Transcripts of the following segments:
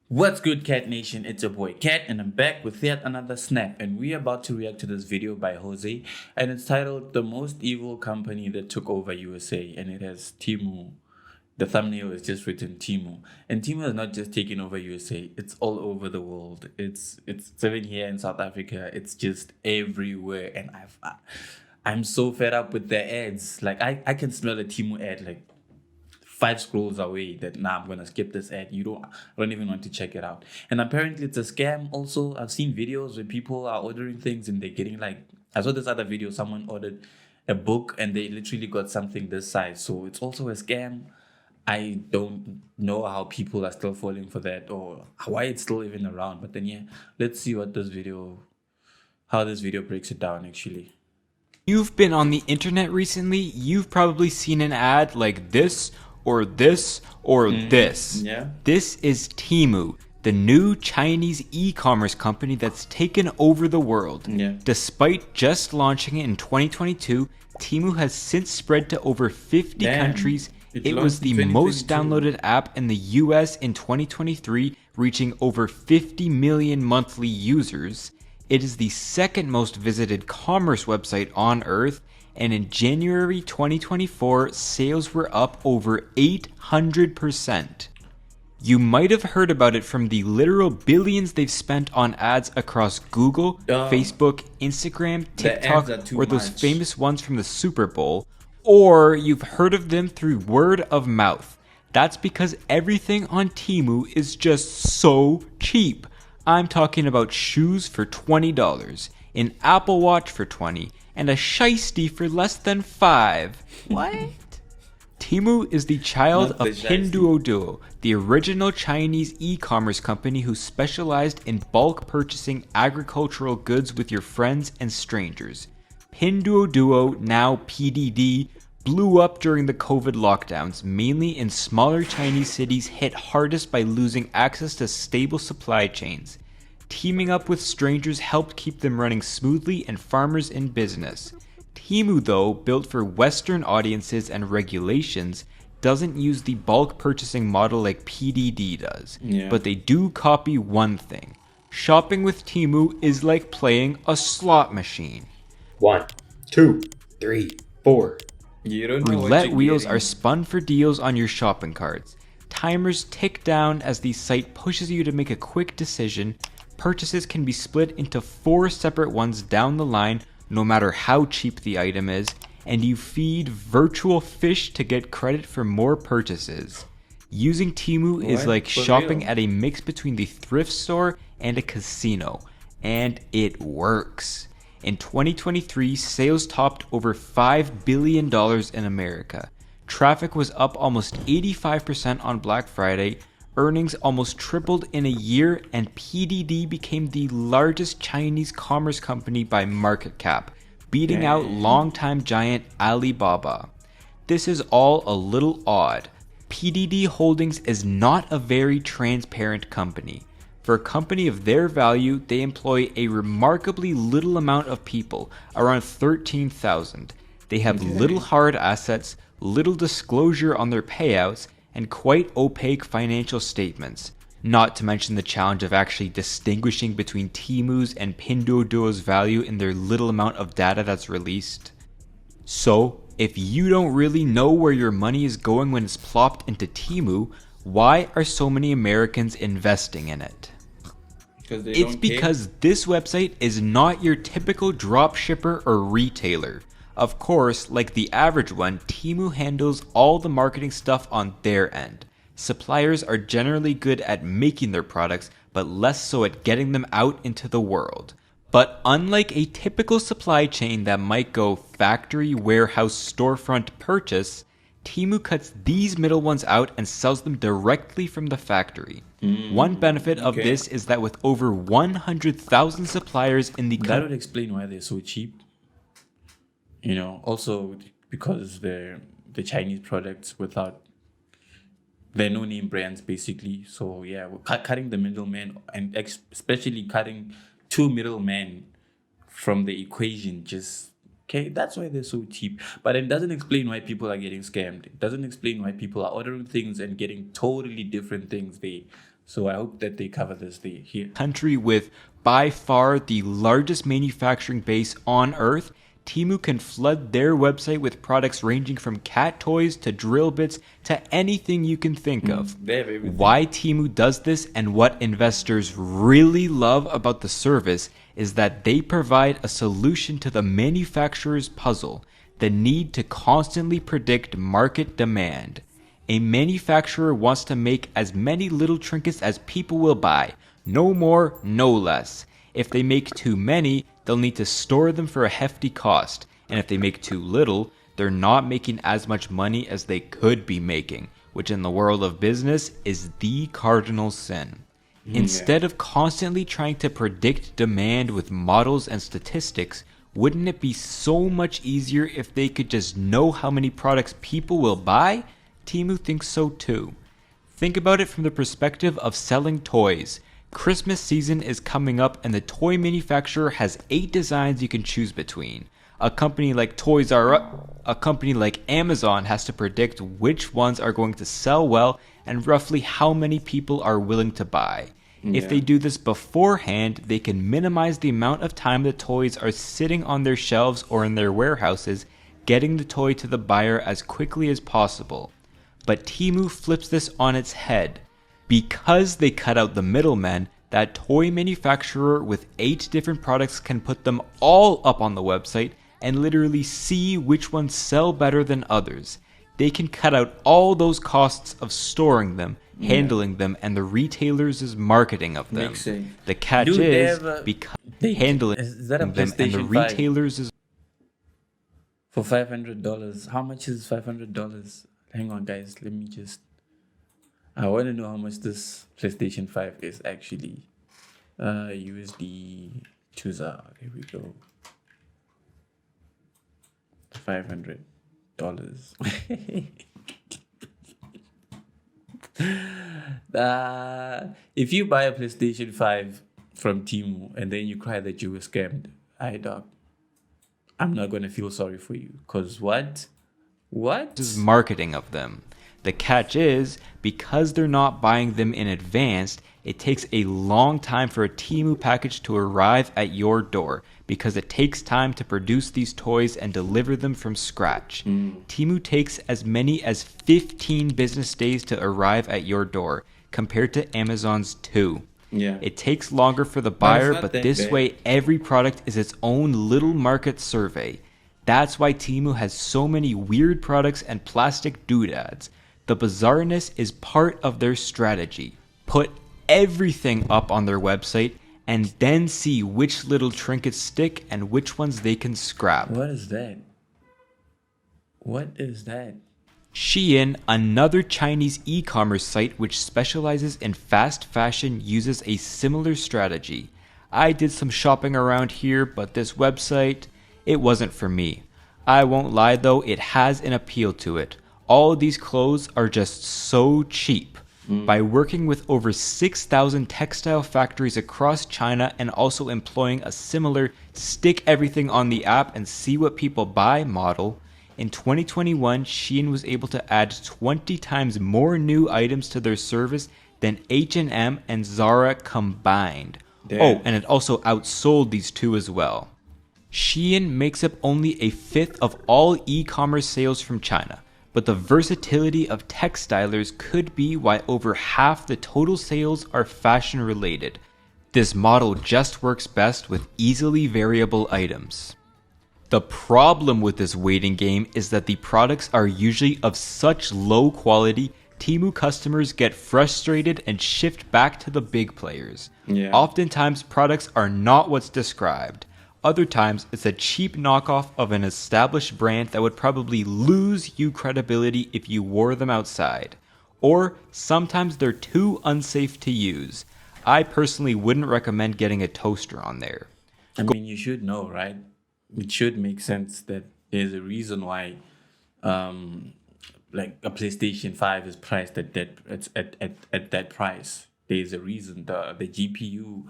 What's good, Cat Nation? It's your boy Cat, and I'm back with yet another snap. And we're about to react to this video by Jose, and it's titled "The Most Evil Company That Took Over USA," and it has Timu. The thumbnail is just written Timu, and Timu is not just taking over USA; it's all over the world. It's even here in South Africa. It's just everywhere, and I'm so fed up with their ads. Like I can smell a Timu ad like five scrolls away that I'm gonna skip this ad. I don't even want to check it out. And apparently it's a scam also. I've seen videos where people are ordering things and they're getting like I saw this other video, someone ordered a book and they literally got something this size. So it's also a scam. I don't know how people are still falling for that or why it's still even around. But then yeah, let's see how this video breaks it down actually. You've been on the internet recently, you've probably seen an ad like this or this or this. Yeah. This is Temu, the new Chinese e-commerce company that's taken over the world. Yeah. Despite just launching it in 2022, Temu has since spread to over 50 countries. It was the most downloaded app in the US in 2023, reaching over 50 million monthly users. It is the second most visited commerce website on Earth, and in January 2024, sales were up over 800%. You might have heard about it from the literal billions they've spent on ads across Google, Facebook, Instagram, TikTok, or those famous ones from the Super Bowl, or you've heard of them through word of mouth. That's because everything on Temu is just so cheap. I'm talking about shoes for $20, an Apple Watch for $20, and a shiesty for less than $5. What? Temu is the child of Pinduoduo, the original Chinese e-commerce company who specialized in bulk purchasing agricultural goods with your friends and strangers. Pinduoduo, now PDD, blew up during the COVID lockdowns, mainly in smaller Chinese cities hit hardest by losing access to stable supply chains. Teaming up with strangers helped keep them running smoothly and farmers in business. Temu, though, built for Western audiences and regulations, doesn't use the bulk purchasing model like PDD does. Yeah. But they do copy one thing. Shopping with Temu is like playing a slot machine. 1, 2, 3, 4. You don't know Roulette wheels are spun for deals on your shopping carts. Timers tick down as the site pushes you to make a quick decision. Purchases can be split into 4 separate ones down the line, no matter how cheap the item is, and you feed virtual fish to get credit for more purchases. Using Temu is like shopping at a mix between the thrift store and a casino, and it works. In 2023, sales topped over $5 billion in America. Traffic was up almost 85% on Black Friday, earnings almost tripled in a year, and PDD became the largest Chinese commerce company by market cap, beating out longtime giant Alibaba. This is all a little odd. PDD Holdings is not a very transparent company. For a company of their value, they employ a remarkably little amount of people, around 13,000. They have little hard assets, little disclosure on their payouts, and quite opaque financial statements. Not to mention the challenge of actually distinguishing between Temu's and Pinduoduo's value in their little amount of data that's released. So, if you don't really know where your money is going when it's plopped into Temu, why are so many Americans investing in it? It's because this website is not your typical dropshipper or retailer. Of course, like the average one, Temu handles all the marketing stuff on their end. Suppliers are generally good at making their products, but less so at getting them out into the world. But unlike a typical supply chain that might go factory, warehouse, storefront, purchase, Temu cuts these middle ones out and sells them directly from the factory. One benefit of this is that with over 100,000 suppliers in the that would explain why they're so cheap. Also because they're the Chinese products they're no-name brands basically. So yeah, we're cutting the middleman and especially cutting 2 middlemen from the equation. That's why they're so cheap. But it doesn't explain why people are getting scammed. It doesn't explain why people are ordering things and getting totally different things. So I hope that they cover this here. Country with by far the largest manufacturing base on Earth, Temu can flood their website with products ranging from cat toys to drill bits to anything you can think of. They have everything. Why Temu does this and what investors really love about the service is that they provide a solution to the manufacturer's puzzle, the need to constantly predict market demand. A manufacturer wants to make as many little trinkets as people will buy, no more, no less. If they make too many, they'll need to store them for a hefty cost, and if they make too little, they're not making as much money as they could be making, which in the world of business is the cardinal sin. Instead of constantly trying to predict demand with models and statistics, wouldn't it be so much easier if they could just know how many products people will buy? Temu thinks so too. Think about it from the perspective of selling toys. Christmas season is coming up and the toy manufacturer has 8 designs you can choose between. A company like Amazon has to predict which ones are going to sell well and roughly how many people are willing to buy. If they do this beforehand, they can minimize the amount of time the toys are sitting on their shelves or in their warehouses, getting the toy to the buyer as quickly as possible. But Temu flips this on its head. Because they cut out the middlemen, that toy manufacturer with 8 different products can put them all up on the website and literally see which ones sell better than others. They can cut out all those costs of storing them, handling them, and the retailers' marketing of them. Makes sense. The catch Dude, they is have a- because they- handling is that a them and the PlayStation 5? retailers' For $500. How much is $500? Hang on, guys. Let me just. I want to know how much this PlayStation 5 is actually. USD chooser. Here we go. $500. If you buy a PlayStation 5 from Temu and then you cry that you were scammed, dog, I'm not gonna feel sorry for you. Cause what? marketing of them. The catch is, because they're not buying them in advance, it takes a long time for a Temu package to arrive at your door because it takes time to produce these toys and deliver them from scratch. Temu takes as many as 15 business days to arrive at your door compared to Amazon's 2. Yeah. It takes longer for the buyer, not but that this bad. way every product is its own little market survey. That's why Temu has so many weird products and plastic doodads. The bizarreness is part of their strategy. Put everything up on their website and then see which little trinkets stick and which ones they can scrap. What is that? What is that? Shein, another Chinese e-commerce site which specializes in fast fashion, uses a similar strategy. I did some shopping around here, but this website, it wasn't for me. I won't lie though, it has an appeal to it. All of these clothes are just so cheap. By working with over 6,000 textile factories across China and also employing a similar stick everything on the app and see what people buy model, in 2021, Shein was able to add 20 times more new items to their service than H&M and Zara combined. Damn. Oh, and it also outsold these two as well. Shein makes up only a fifth of all e-commerce sales from China, but the versatility of textilers could be why over half the total sales are fashion related. This model just works best with easily variable items. The problem with this waiting game is that the products are usually of such low quality, Temu customers get frustrated and shift back to the big players. Yeah. Oftentimes, products are not what's described. Other times, it's a cheap knockoff of an established brand that would probably lose you credibility if you wore them outside. Or sometimes they're too unsafe to use. I personally wouldn't recommend getting a toaster on there. I mean, you should know, right? It should make sense that there's a reason why, like a PlayStation 5 is priced at that price. There's a reason, the GPU,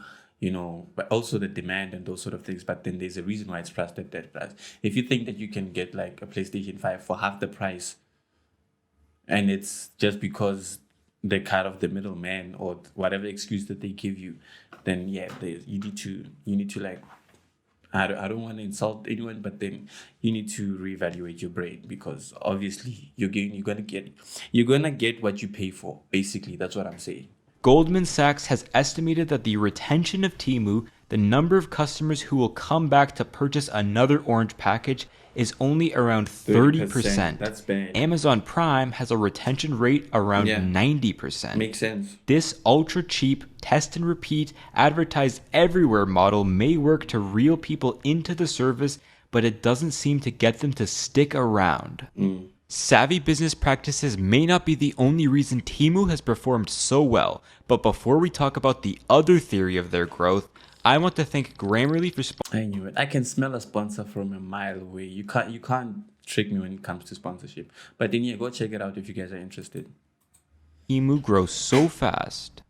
but also the demand and those sort of things. But then there's a reason why it's priced at that price. If you think that you can get like a PlayStation 5 for half the price, and it's just because they cut off the middleman or whatever excuse that they give you, then yeah, you need to like, I don't want to insult anyone, but then you need to reevaluate your brain, because obviously you're gonna get what you pay for. Basically, that's what I'm saying. Goldman Sachs has estimated that the retention of Temu, the number of customers who will come back to purchase another orange package, is only around 30%. That's bad. Amazon Prime has a retention rate around Yeah. 90%. Makes sense. This ultra cheap, test and repeat, advertised everywhere model may work to reel people into the service, but it doesn't seem to get them to stick around. Savvy business practices may not be the only reason Temu has performed so well, but before we talk about the other theory of their growth, I want to thank Grammarly for I knew it. I can smell a sponsor from a mile away. You can't trick me when it comes to sponsorship. But then yeah, go check it out if you guys are interested. Temu grows so fast.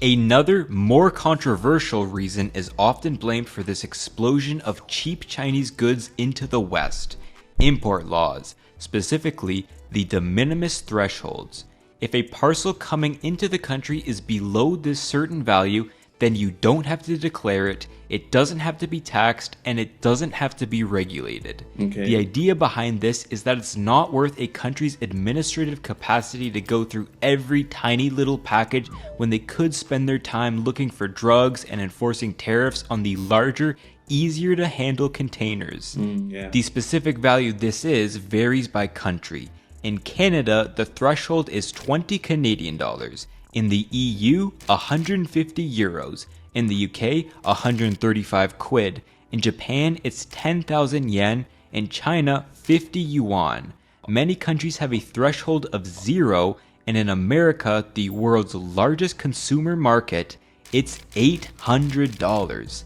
Another, more controversial reason is often blamed for this explosion of cheap Chinese goods into the West: import laws, specifically the de minimis thresholds. If a parcel coming into the country is below this certain value, then you don't have to declare it, it doesn't have to be taxed, and it doesn't have to be regulated. Okay. The idea behind this is that it's not worth a country's administrative capacity to go through every tiny little package when they could spend their time looking for drugs and enforcing tariffs on the larger, easier to handle containers. Yeah. The specific value this is varies by country. In Canada, the threshold is 20 Canadian dollars. In the EU, 150 euros. In the UK, 135 quid. In Japan, it's 10,000 yen. In China, 50 yuan. Many countries have a threshold of 0, and in America, the world's largest consumer market, it's $800.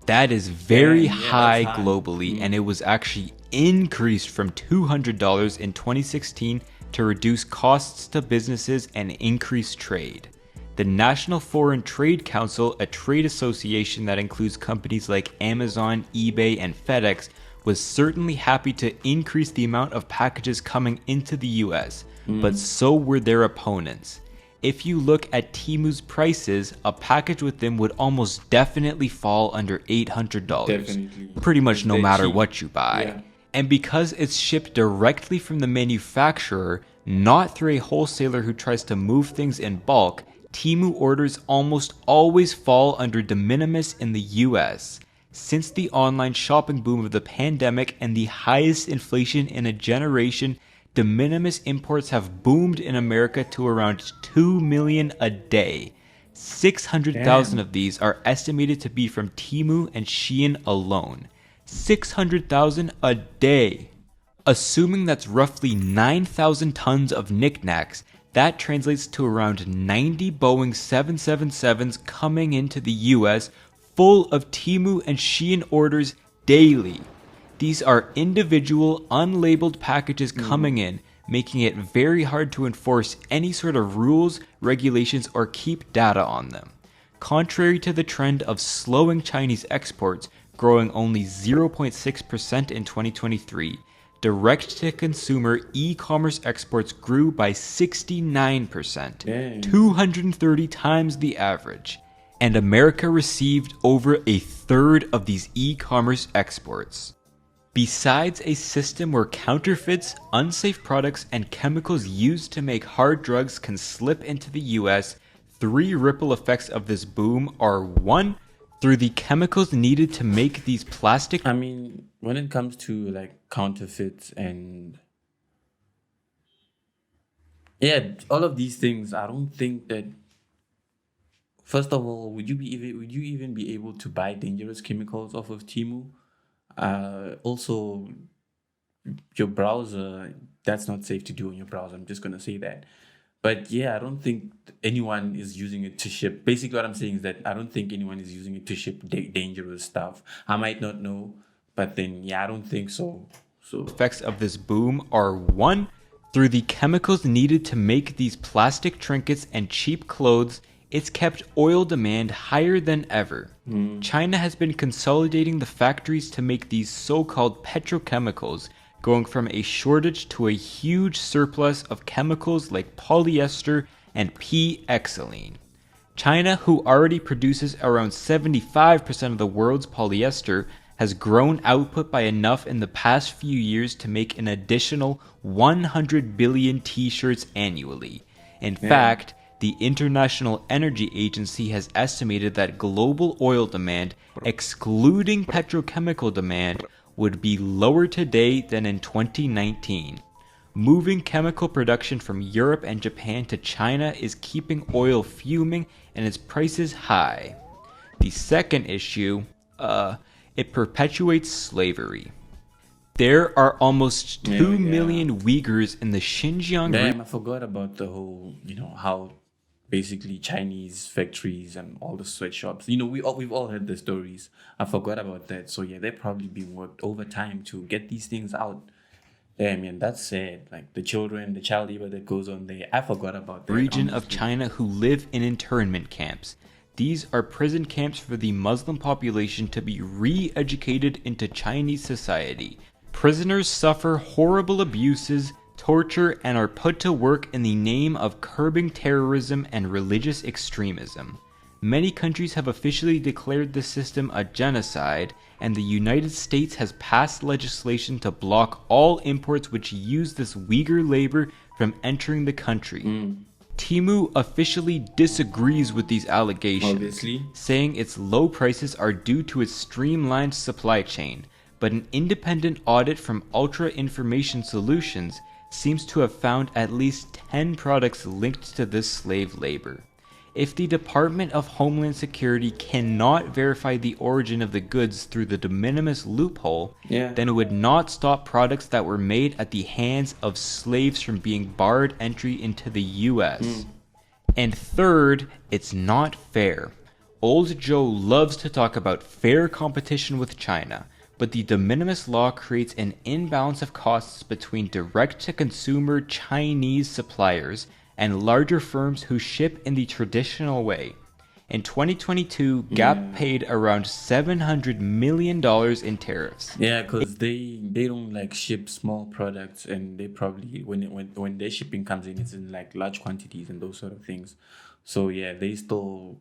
That is very Yeah, high that's high. globally, and it was actually increased from $200 in 2016 to reduce costs to businesses and increase trade. The National Foreign Trade Council, a trade association that includes companies like Amazon, eBay, and FedEx, was certainly happy to increase the amount of packages coming into the US, but so were their opponents. If you look at Temu's prices, a package with them would almost definitely fall under $800. Definitely. Pretty much no They're matter cheap. what you buy. Yeah. And because it's shipped directly from the manufacturer, not through a wholesaler who tries to move things in bulk, Temu orders almost always fall under de minimis in the US. Since the online shopping boom of the pandemic and the highest inflation in a generation, de minimis imports have boomed in America to around 2 million a day. 600,000 Damn. of these are estimated to be from Temu and Shein alone. 600,000 a day. Assuming that's roughly 9,000 tons of knickknacks, that translates to around 90 Boeing 777s coming into the US full of Temu and Shein orders daily. These are individual, unlabeled packages coming in, making it very hard to enforce any sort of rules, regulations, or keep data on them. Contrary to the trend of slowing Chinese exports, growing only 0.6% in 2023, direct-to-consumer e-commerce exports grew by 69%, Dang. 230 times the average. And America received over a third of these e-commerce exports. Besides a system where counterfeits, unsafe products, and chemicals used to make hard drugs can slip into the US, 3 ripple effects of this boom are: 1. Through the chemicals needed to make these plastic. I mean, when it comes to like counterfeits and yeah, all of these things, I don't think that. First of all, would you even be able to buy dangerous chemicals off of Temu? Also, your browser, that's not safe to do on your browser. I'm just gonna say that. But yeah, I don't think anyone is using it to ship. Basically, what I'm saying is that I don't think anyone is using it to ship dangerous stuff. I might not know, but then yeah, I don't think so. So Effects of this boom are: 1. Through the chemicals needed to make these plastic trinkets and cheap clothes, it's kept oil demand higher than ever. China has been consolidating the factories to make these so-called petrochemicals, going from a shortage to a huge surplus of chemicals like polyester and p-xylene. China, who already produces around 75% of the world's polyester, has grown output by enough in the past few years to make an additional 100 billion t-shirts annually. In fact, the International Energy Agency has estimated that global oil demand, excluding petrochemical demand, would be lower today than in 2019. Moving chemical production from Europe and Japan to China is keeping oil fuming and its prices high. The second issue, it perpetuates slavery. There are almost 2 million Uyghurs in the Xinjiang region. I forgot about the whole, how basically Chinese factories and all the sweatshops. We've all heard the stories. I forgot about that. So yeah, they're probably being worked overtime to get these things out. Damn, man, that's sad. Like the child labor that goes on there. I forgot about that. Region of China who live in internment camps. These are prison camps for the Muslim population to be re-educated into Chinese society. Prisoners suffer horrible abuses, torture, and are put to work in the name of curbing terrorism and religious extremism. Many countries have officially declared the system a genocide, and the United States has passed legislation to block all imports which use this Uyghur labor from entering the country. Temu officially disagrees with these allegations, Obviously, saying its low prices are due to its streamlined supply chain, but an independent audit from Ultra Information Solutions seems to have found at least 10 products linked to this slave labor. If the Department of Homeland Security cannot verify the origin of the goods through the de minimis loophole, then it would not stop products that were made at the hands of slaves from being barred entry into the US. And third, it's not fair. Old Joe loves to talk about fair competition with China, but the de minimis law creates an imbalance of costs between direct-to-consumer Chinese suppliers and larger firms who ship in the traditional way. In 2022, Gap paid around $700 million in tariffs. Yeah, because they don't like ship small products, and they probably when their shipping comes in, it's in like large quantities and those sort of things. So yeah, they still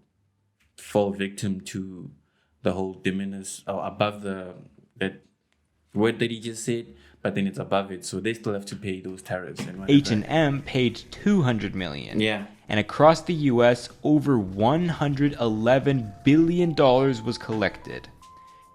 fall victim to the whole diminish or above that word that he just said, but then it's above it, so they still have to pay those tariffs and whatever. H&M paid $200 million. Yeah. And across the US, over $111 billion was collected.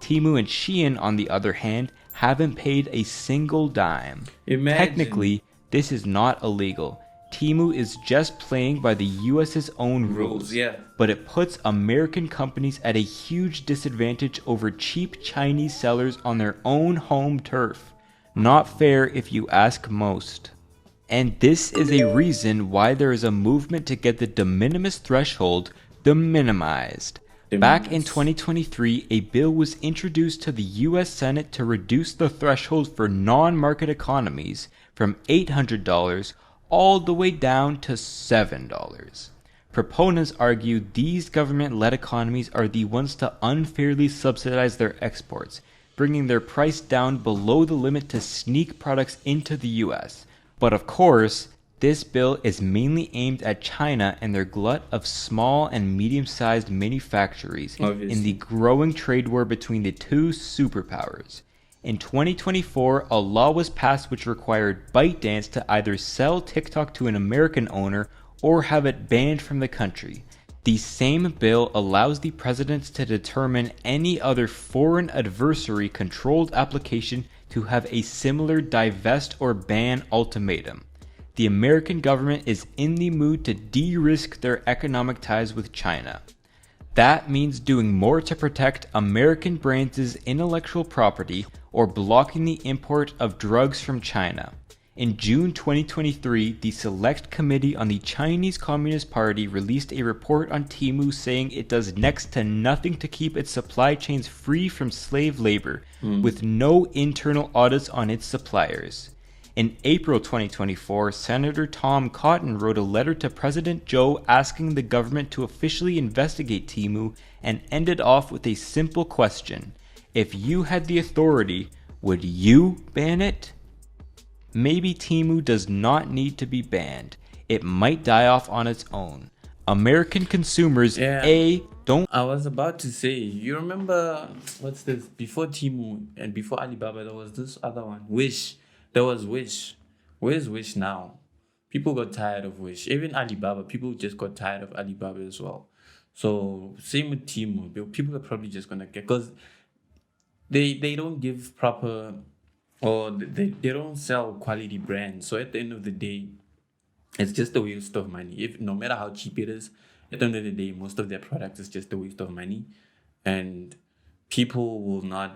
Temu and Shein, on the other hand, haven't paid a single dime. Imagine. Technically, this is not illegal. Temu is just playing by the US's own rules, but it puts American companies at a huge disadvantage over cheap Chinese sellers on their own home turf. Not fair if you ask most. And this is a reason why there is a movement to get the de minimis threshold de-minimized. Back in 2023, a bill was introduced to the US Senate to reduce the threshold for non-market economies from $800 all the way down to $7. Proponents argue these government-led economies are the ones to unfairly subsidize their exports, bringing their price down below the limit to sneak products into the US. But of course, this bill is mainly aimed at China and their glut of small and medium-sized manufactories in the growing trade war between the two superpowers. In 2024, a law was passed which required ByteDance to either sell TikTok to an American owner or have it banned from the country. The same bill allows the presidents to determine any other foreign adversary-controlled application to have a similar divest or ban ultimatum. The American government is in the mood to de-risk their economic ties with China. That means doing more to protect American brands' intellectual property or blocking the import of drugs from China. In June 2023, the Select Committee on the Chinese Communist Party released a report on Temu saying it does next to nothing to keep its supply chains free from slave labor, with no internal audits on its suppliers. In April 2024, Senator Tom Cotton wrote a letter to President Joe asking the government to officially investigate Temu and ended off with a simple question. If you had the authority, would you ban it? Maybe Temu does not need to be banned. it might die off on its own. American consumers, Yeah. don't I was about to say, you remember what's this? Before Timu and before Alibaba, there was this other one, Wish. There was Wish. Where's Wish now? People got tired of Wish. Even Alibaba, people just got tired of Alibaba as well. So same with Timu. People are probably just gonna get, because they don't give proper, or they don't sell quality brands. So at the end of the day, it's just a waste of money. If no matter how cheap it is, at the end of the day, most of their products is just a waste of money, and people will not,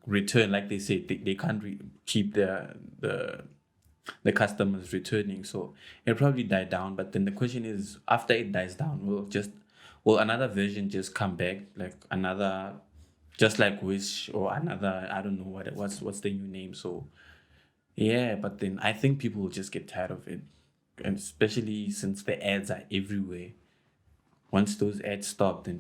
return. Like they say, they can't keep the customers returning. So it'll probably die down. But then the question is, after it dies down, will another version just come back, like another, just like Wish, or another, I don't know what's the new name. So yeah, but then I think people will just get tired of it, and especially since the ads are everywhere. Once those ads stop, then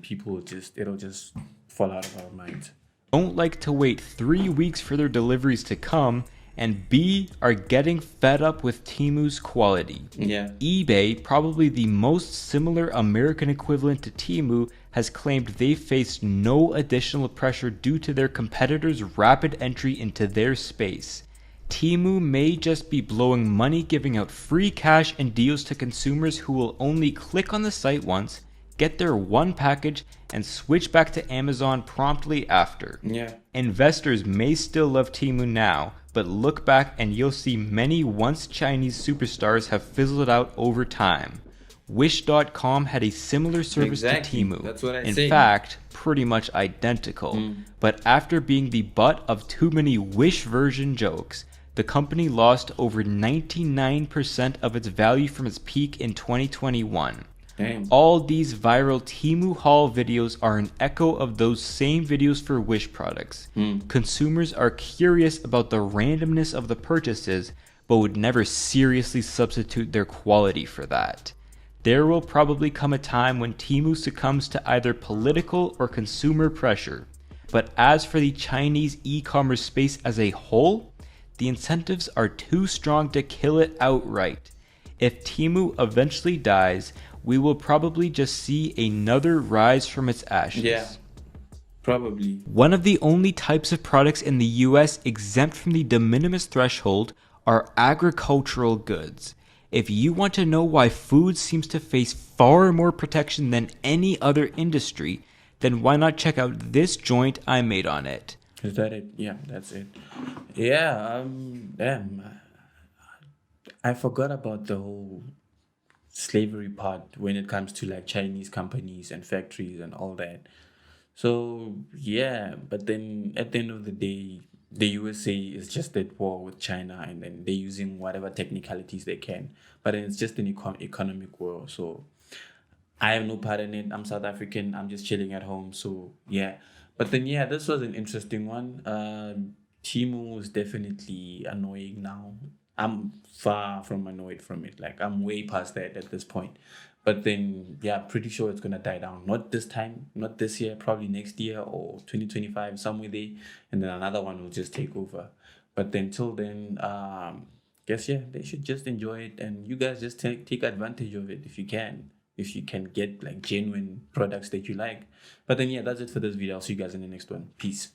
it'll just fall out of our minds. like to wait 3 weeks for their deliveries to come, and B, are getting fed up with Temu's quality. Yeah. eBay, probably the most similar American equivalent to Temu, has claimed they faced no additional pressure due to their competitors' rapid entry into their space. Temu may just be blowing money giving out free cash and deals to consumers who will only click on the site once, get their one package, and switch back to Amazon promptly after. Yeah. Investors may still love Temu now, but look back and you'll see many once Chinese superstars have fizzled out over time. Wish.com had a similar service Exactly. to Temu. That's what I In say. fact, pretty much identical. But after being the butt of too many Wish version jokes, the company lost over 99% of its value from its peak in 2021. Damn. All these viral Temu haul videos are an echo of those same videos for Wish products. Consumers are curious about the randomness of the purchases, but would never seriously substitute their quality for that. There will probably come a time when Temu succumbs to either political or consumer pressure. But as for the Chinese e-commerce space as a whole, the incentives are too strong to kill it outright. If Temu eventually dies, we will probably just see another rise from its ashes. Yeah. Probably. One of the only types of products in the US exempt from the de minimis threshold are agricultural goods. If you want to know why food seems to face far more protection than any other industry, then why not check out this joint I made on it. Is that it? Yeah, that's it. Yeah, damn. I forgot about the whole slavery part when it comes to like Chinese companies and factories and all that. So yeah, but then at the end of the day, the USA is just at war with China, and then they're using whatever technicalities they can. But then it's just an economic war. So I have no part in it. I'm South African. I'm just chilling at home. So yeah. But then yeah, this was an interesting one. Timu is definitely annoying now. I'm far from annoyed from it. Like I'm way past that at this point. But then yeah, pretty sure it's gonna die down. Not this time, not this year, probably next year or 2025, somewhere there, and then another one will just take over. But then till then, guess yeah, they should just enjoy it, and you guys just take advantage of it if you can. If you can get like genuine products that you like. But then yeah, that's it for this video. I'll see you guys in the next one. Peace.